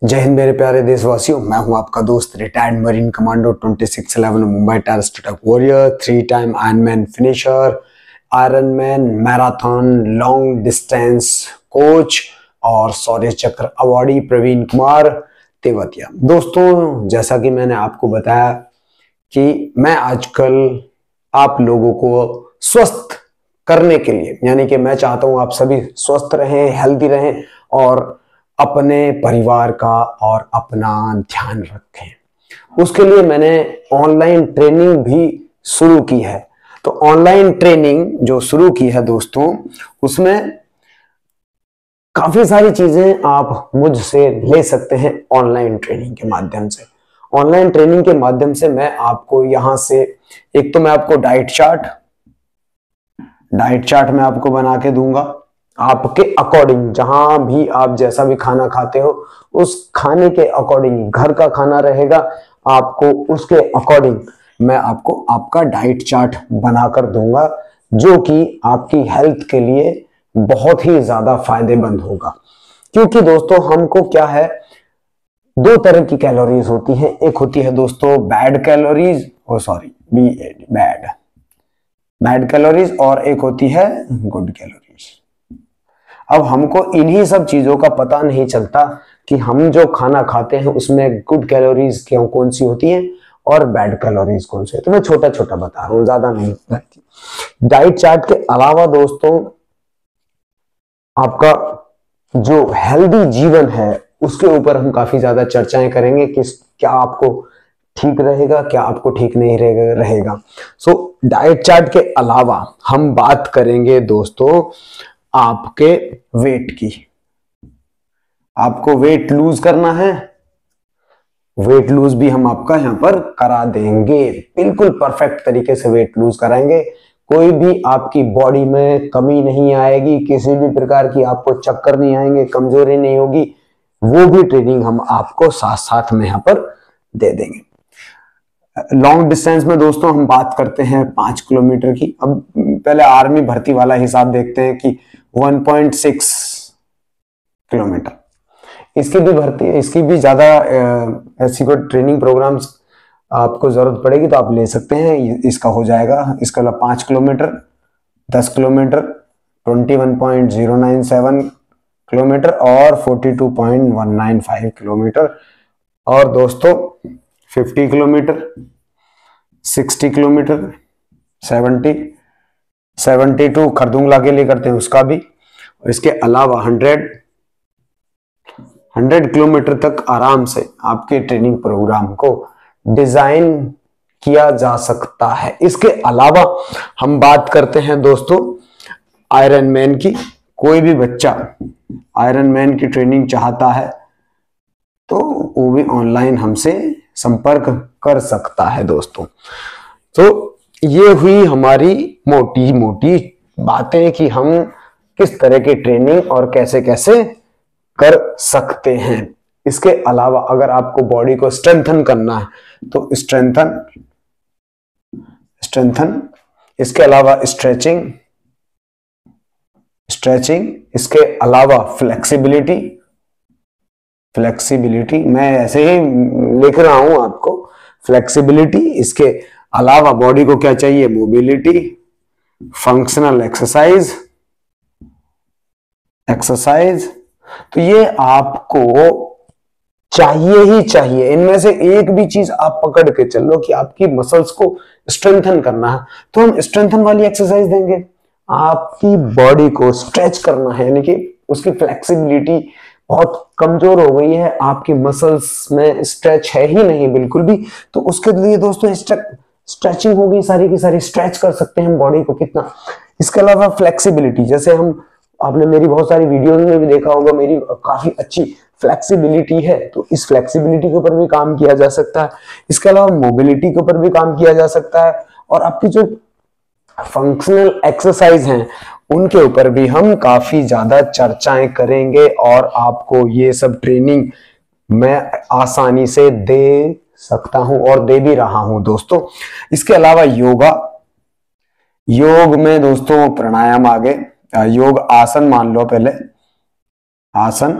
जय हिंद मेरे प्यारे देशवासियों, मैं हूं आपका दोस्त retired marine commando 2611 Mumbai terrorist attack warrior, 3 time Ironman finisher, Ironman marathon long distance coach और शौर्य चक्र अवॉर्डी प्रवीण कुमार तेवतिया। दोस्तों, जैसा कि मैंने आपको बताया कि मैं आजकल आप लोगों को स्वस्थ करने के लिए, यानी कि मैं चाहता हूं आप सभी स्वस्थ रहें, हेल्दी रहें और अपने परिवार का और अपना ध्यान रखें। उसके लिए मैंने ऑनलाइन ट्रेनिंग भी शुरू की है। तो ऑनलाइन ट्रेनिंग जो शुरू की है दोस्तों, उसमें काफी सारी चीजें आप मुझसे ले सकते हैं। ऑनलाइन ट्रेनिंग के माध्यम से मैं आपको यहां से एक तो मैं आपको डाइट चार्ट मैं आपको बना के दूंगा। आपके अकॉर्डिंग, जहां भी आप जैसा भी खाना खाते हो उस खाने के अकॉर्डिंग, घर का खाना रहेगा, आपको उसके अकॉर्डिंग मैं आपको आपका डाइट चार्ट बनाकर दूंगा, जो कि आपकी हेल्थ के लिए बहुत ही ज्यादा फायदेमंद होगा। क्योंकि दोस्तों, हमको क्या है, दो तरह की कैलोरीज होती हैं। एक होती है दोस्तों बैड कैलोरीज, बैड कैलोरीज, और एक होती है गुड कैलोरीज। अब हमको इन्हीं सब चीजों का पता नहीं चलता कि हम जो खाना खाते हैं उसमें गुड कैलोरीज क्यों कौन सी होती हैं और बैड कैलोरीज कौन सी है। तो मैं छोटा छोटा बता रहा हूं, ज्यादा नहीं। डाइट चार्ट के अलावा दोस्तों, आपका जो हेल्दी जीवन है उसके ऊपर हम काफी ज्यादा चर्चाएं करेंगे कि क्या आपको ठीक रहेगा, क्या आपको ठीक नहीं रहेगा। सो डाइट चार्ट के अलावा हम बात करेंगे दोस्तों आपके वेट की। आपको वेट लूज करना है, वेट लूज भी हम आपका यहां पर करा देंगे। बिल्कुल परफेक्ट तरीके से वेट लूज कराएंगे। कोई भी आपकी बॉडी में कमी नहीं आएगी, किसी भी प्रकार की आपको चक्कर नहीं आएंगे, कमजोरी नहीं होगी। वो भी ट्रेनिंग हम आपको साथ साथ में यहां पर दे देंगे। लॉन्ग डिस्टेंस में दोस्तों हम बात करते हैं 5 किलोमीटर की। अब पहले आर्मी भर्ती वाला हिसाब देखते हैं कि 1.6 किलोमीटर, इसकी भी ज्यादा ऐसी कोई ट्रेनिंग प्रोग्राम्स आपको जरूरत पड़ेगी तो आप ले सकते हैं। इसका हो जाएगा, इसका 5 किलोमीटर, 10 किलोमीटर, 21.097 किलोमीटर और 42.195 किलोमीटर। और दोस्तों 50 किलोमीटर, 60 किलोमीटर, 72 खरदुंगला के लिए करते हैं उसका भी। और इसके अलावा 100 किलोमीटर तक आराम से आपके ट्रेनिंग प्रोग्राम को डिजाइन किया जा सकता है। इसके अलावा हम बात करते हैं दोस्तों आयरन मैन की। कोई भी बच्चा आयरन मैन की ट्रेनिंग चाहता है तो वो भी ऑनलाइन हमसे संपर्क कर सकता है दोस्तों। तो ये हुई हमारी मोटी मोटी बातें कि हम किस तरह की ट्रेनिंग और कैसे कैसे कर सकते हैं। इसके अलावा अगर आपको बॉडी को स्ट्रेंथन करना है तो स्ट्रेंथन, इसके अलावा स्ट्रेचिंग, इसके अलावा फ्लेक्सिबिलिटी मैं ऐसे ही लिख रहा हूं आपको, फ्लेक्सिबिलिटी। इसके अलावा बॉडी को क्या चाहिए, मोबिलिटी, फंक्शनल एक्सरसाइज। तो ये आपको चाहिए ही चाहिए। इनमें से एक भी चीज आप पकड़ के चलो कि आपकी मसल्स को स्ट्रेंथन करना है तो हम स्ट्रेंथन वाली एक्सरसाइज देंगे। आपकी बॉडी को स्ट्रेच करना है, यानी कि उसकी फ्लेक्सिबिलिटी बहुत कमजोर हो गई है, आपकी मसल्स में स्ट्रेच है ही नहीं बिल्कुल भी, तो उसके लिए दोस्तों स्ट्रेचिंग होगी, सारी की सारी स्ट्रेच कर सकते हैं हम बॉडी को कितना। इसके अलावा फ्लेक्सिबिलिटी, जैसे आपने मेरी बहुत सारी वीडियोस में भी देखा होगा, मेरी काफी अच्छी फ्लेक्सिबिलिटी है, तो इस फ्लेक्सिबिलिटी के ऊपर भी काम किया जा सकता है। इसके अलावा मोबिलिटी के ऊपर भी काम किया जा सकता है और आपकी जो फंक्शनल एक्सरसाइज हैं उनके ऊपर भी हम काफी ज्यादा चर्चाएं करेंगे और आपको ये सब ट्रेनिंग मैं आसानी से दे सकता हूं और दे भी रहा हूं दोस्तों। इसके अलावा योग में दोस्तों प्राणायाम आ गए। योग आसन मान लो, पहले आसन,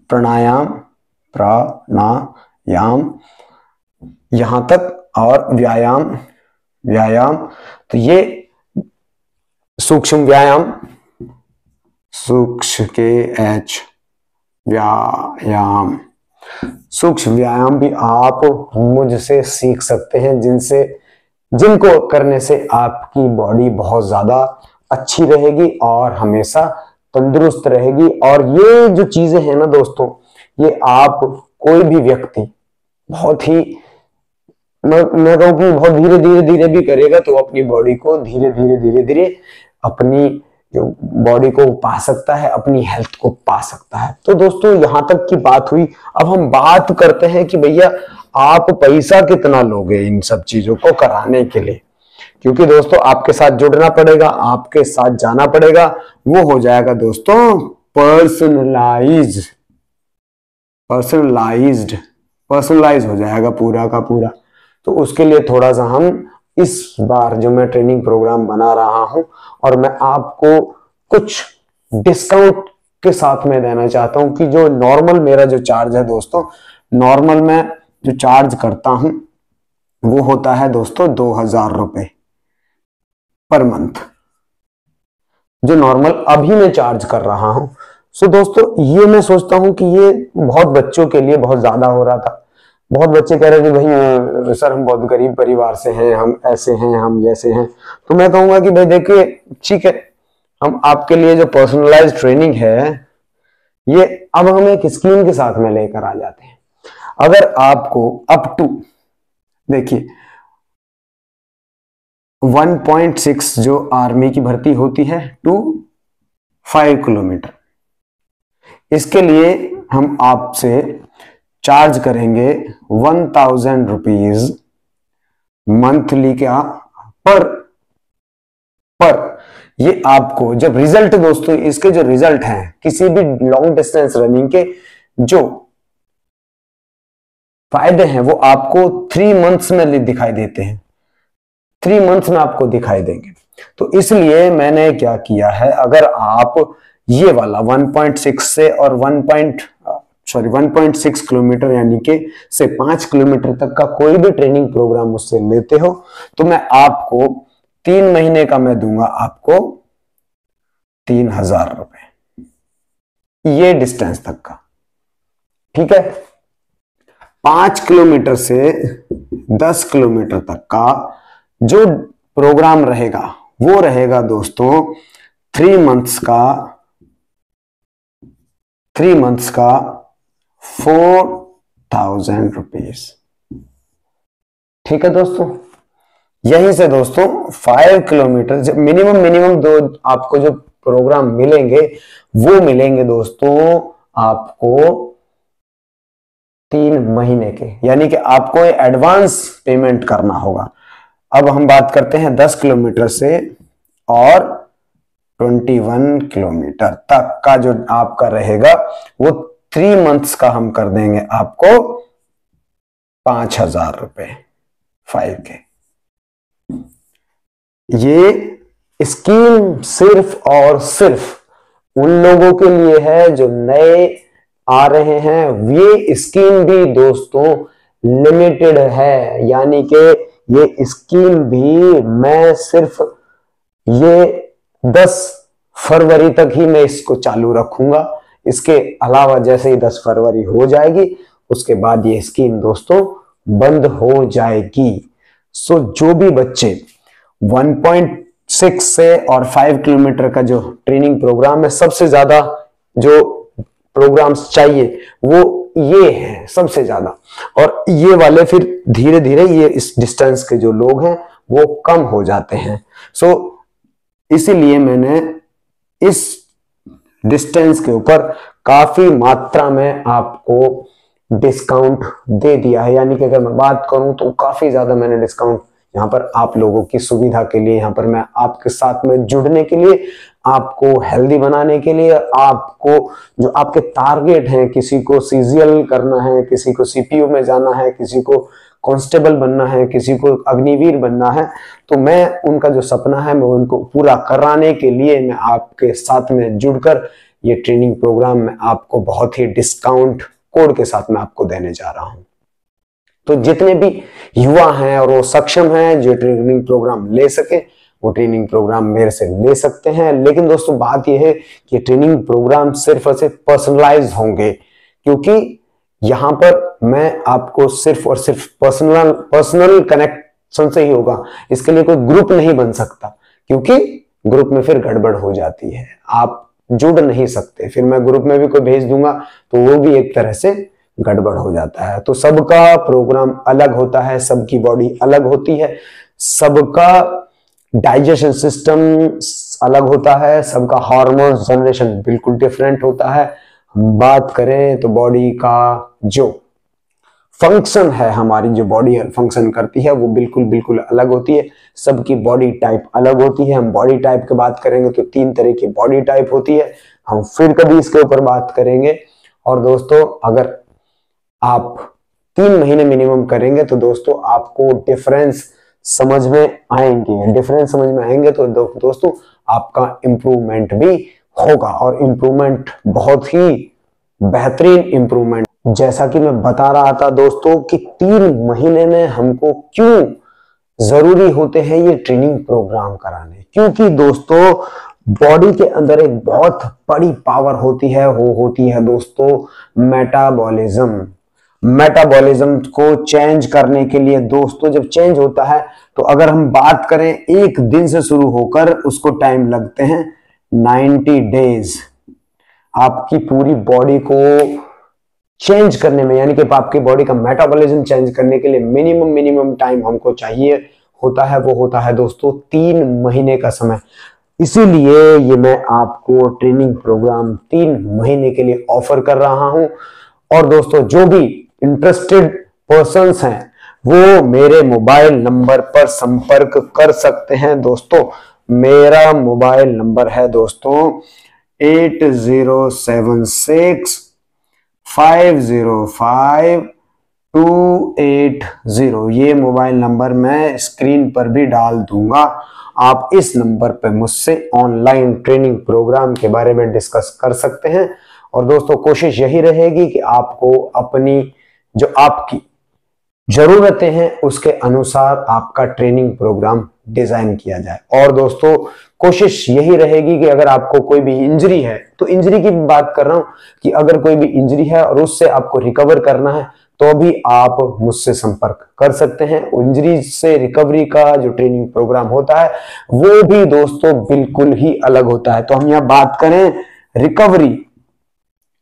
प्राणायाम, प्राणायाम यहां तक, और व्यायाम तो ये सूक्ष्म व्यायाम, सूक्ष्म के एच व्यायाम, सूक्ष्म व्यायाम भी आप मुझसे सीख सकते हैं, जिनको करने से आपकी बॉडी बहुत ज्यादा अच्छी रहेगी और हमेशा तंदुरुस्त रहेगी। और ये जो चीजें हैं ना दोस्तों, ये आप कोई भी व्यक्ति बहुत ही, मैं कहूँ कि बहुत धीरे धीरे भी करेगा तो अपनी बॉडी को धीरे धीरे अपनी जो बॉडी को पा सकता है, अपनी हेल्थ को पा सकता है। तो दोस्तों यहां तक की बात हुई। अब हम बात करते हैं कि भैया आप पैसा कितना लोगे इन सब चीजों को कराने के लिए, क्योंकि दोस्तों आपके साथ जुड़ना पड़ेगा, आपके साथ जाना पड़ेगा। वो हो जाएगा दोस्तों पर्सनलाइज हो जाएगा पूरा का पूरा। तो उसके लिए थोड़ा सा हम इस बार जो मैं ट्रेनिंग प्रोग्राम बना रहा हूं, और मैं आपको कुछ डिस्काउंट के साथ में देना चाहता हूं कि जो नॉर्मल मेरा जो चार्ज है दोस्तों, नॉर्मल मैं जो चार्ज करता हूं वो होता है दोस्तों 2000 रुपए पर मंथ, जो नॉर्मल अभी मैं चार्ज कर रहा हूं। सो दोस्तों ये मैं सोचता हूं कि ये बहुत बच्चों के लिए बहुत ज्यादा हो रहा था। बहुत बच्चे कह रहे थे भाई सर हम बहुत गरीब परिवार से हैं, हम ऐसे हैं, हम जैसे हैं। तो मैं कहूंगा कि भाई देखिए ठीक है, हम आपके लिए जो पर्सनलाइज्ड ट्रेनिंग है ये अब हम एक स्कीम के साथ में लेकर आ जाते हैं। अगर आपको अप टू देखिए 1.6 जो आर्मी की भर्ती होती है टू 5 किलोमीटर, इसके लिए हम आपसे चार्ज करेंगे 1000 रुपीज मंथली का पर ये आपको जब रिजल्ट दोस्तों, इसके जो रिजल्ट हैं किसी भी लॉन्ग डिस्टेंस रनिंग के जो फायदे हैं वो आपको 3 मंथ्स में दिखाई देते हैं, 3 मंथ्स में आपको दिखाई देंगे। तो इसलिए मैंने क्या किया है, अगर आप ये वाला 1.6 से और 1.6 किलोमीटर यानी कि से 5 किलोमीटर तक का कोई भी ट्रेनिंग प्रोग्राम मुझसे लेते हो तो मैं आपको 3 महीने का मैं दूंगा आपको 3000 रुपए ये डिस्टेंस तक का, ठीक है। 5 किलोमीटर से 10 किलोमीटर तक का जो प्रोग्राम रहेगा वो रहेगा दोस्तों 3 मंथ्स का 4000 रुपीज, ठीक है दोस्तों। यहीं से दोस्तों 5 किलोमीटर मिनिमम दो आपको जो प्रोग्राम मिलेंगे वो मिलेंगे दोस्तों आपको 3 महीने के, यानी कि आपको एडवांस पेमेंट करना होगा। अब हम बात करते हैं 10 किलोमीटर से और 21 किलोमीटर तक का जो आपका रहेगा वो 3 मंथ्स का हम कर देंगे आपको 5000 रुपए 5 के। ये स्कीम सिर्फ और सिर्फ उन लोगों के लिए है जो नए आ रहे हैं। ये स्कीम भी दोस्तों लिमिटेड है, यानी कि ये स्कीम भी मैं सिर्फ ये 10 फरवरी तक ही मैं इसको चालू रखूंगा। इसके अलावा जैसे ही 10 फरवरी हो जाएगी उसके बाद ये स्कीम दोस्तों बंद हो जाएगी। सो जो भी बच्चे 1.6 से और 5 किलोमीटर का जो ट्रेनिंग प्रोग्राम है, सबसे ज्यादा जो प्रोग्राम्स चाहिए वो ये हैं सबसे ज्यादा, और ये वाले फिर धीरे धीरे ये इस डिस्टेंस के जो लोग हैं वो कम हो जाते हैं। सो इसीलिए मैंने इस डिस्टेंस के ऊपर काफी मात्रा में आपको डिस्काउंट दे दिया है, यानी कि अगर मैं बात करूं तो काफी ज्यादा मैंने डिस्काउंट यहाँ पर आप लोगों की सुविधा के लिए, यहाँ पर मैं आपके साथ में जुड़ने के लिए, आपको हेल्दी बनाने के लिए, आपको जो आपके टारगेट हैं, किसी को सीजीएल करना है, किसी को सीपीयू में जाना है, किसी को कांस्टेबल बनना है, किसी को अग्निवीर बनना है, तो मैं उनका जो सपना है मैं उनको पूरा कराने के लिए मैं आपके साथ में जुड़कर ये ट्रेनिंग प्रोग्राम में आपको बहुत ही डिस्काउंट कोड के साथ मैं आपको देने जा रहा हूं। तो जितने भी युवा हैं और वो सक्षम हैं जो ट्रेनिंग प्रोग्राम ले सके, वो ट्रेनिंग प्रोग्राम मेरे से ले सकते हैं। लेकिन दोस्तों बात यह है कि ट्रेनिंग प्रोग्राम सिर्फ और सिर्फ पर्सनलाइज होंगे, क्योंकि यहां पर मैं आपको सिर्फ और सिर्फ पर्सनल कनेक्शन से ही होगा। इसके लिए कोई ग्रुप नहीं बन सकता, क्योंकि ग्रुप में फिर गड़बड़ हो जाती है, आप जुड़ नहीं सकते। फिर मैं ग्रुप में भी कोई भेज दूंगा तो वो भी एक तरह से गड़बड़ हो जाता है। तो सबका प्रोग्राम अलग होता है, सबकी बॉडी अलग होती है, सबका डाइजेशन सिस्टम अलग होता है, सबका हार्मोन जनरेशन बिल्कुल डिफरेंट होता है। हम बात करें तो बॉडी का जो फंक्शन है, हमारी जो बॉडी फंक्शन करती है वो बिल्कुल अलग होती है। सबकी बॉडी टाइप अलग होती है। हम बॉडी टाइप की बात करेंगे तो 3 तरह की बॉडी टाइप होती है, हम फिर कभी इसके ऊपर बात करेंगे। और दोस्तों अगर आप 3 महीने मिनिमम करेंगे तो दोस्तों आपको डिफरेंस समझ में आएंगे तो दोस्तों आपका इंप्रूवमेंट भी होगा, और इंप्रूवमेंट बहुत ही बेहतरीन इंप्रूवमेंट। जैसा कि मैं बता रहा था दोस्तों कि 3 महीने में हमको क्यों जरूरी होते हैं ये ट्रेनिंग प्रोग्राम कराने, क्योंकि दोस्तों बॉडी के अंदर एक बहुत बड़ी पावर होती है, वो होती है दोस्तों मेटाबॉलिज्म। मेटाबॉलिज्म को चेंज करने के लिए दोस्तों जब चेंज होता है तो अगर हम बात करें एक दिन से शुरू होकर उसको टाइम लगते हैं 90 डेज आपकी पूरी बॉडी को चेंज करने में, यानी कि आपकी बॉडी का मेटाबॉलिज्म चेंज करने के लिए मिनिमम टाइम हमको चाहिए होता है, वो होता है दोस्तों 3 महीने का समय। इसीलिए ये मैं आपको ट्रेनिंग प्रोग्राम 3 महीने के लिए ऑफर कर रहा हूं। और दोस्तों जो भी इंटरेस्टेड पर्सन्स हैं वो मेरे मोबाइल नंबर पर संपर्क कर सकते हैं। दोस्तों मेरा मोबाइल नंबर है दोस्तों 8076505280। ये मोबाइल नंबर मैं स्क्रीन पर भी डाल दूंगा। आप इस नंबर पर मुझसे ऑनलाइन ट्रेनिंग प्रोग्राम के बारे में डिस्कस कर सकते हैं। और दोस्तों कोशिश यही रहेगी कि आपको अपनी जो आपकी जरूरतें हैं उसके अनुसार आपका ट्रेनिंग प्रोग्राम डिजाइन किया जाए। और दोस्तों कोशिश यही रहेगी कि अगर आपको कोई भी इंजरी है, तो इंजरी की बात कर रहा हूं कि अगर कोई भी इंजरी है और उससे आपको रिकवर करना है तो भी आप मुझसे संपर्क कर सकते हैं। इंजरी से रिकवरी का जो ट्रेनिंग प्रोग्राम होता है वो भी दोस्तों बिल्कुल ही अलग होता है। तो हम यहाँ बात करें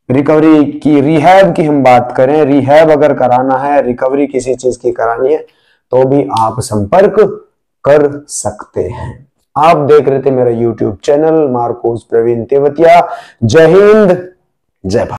रिकवरी की, रिहैब की हम बात करें, रिहैब अगर कराना है, रिकवरी किसी चीज की करानी है तो भी आप संपर्क कर सकते हैं। आप देख रहे थे मेरा YouTube channel MARCOS Praveen Tewatia. जय हिंद, जय भारत।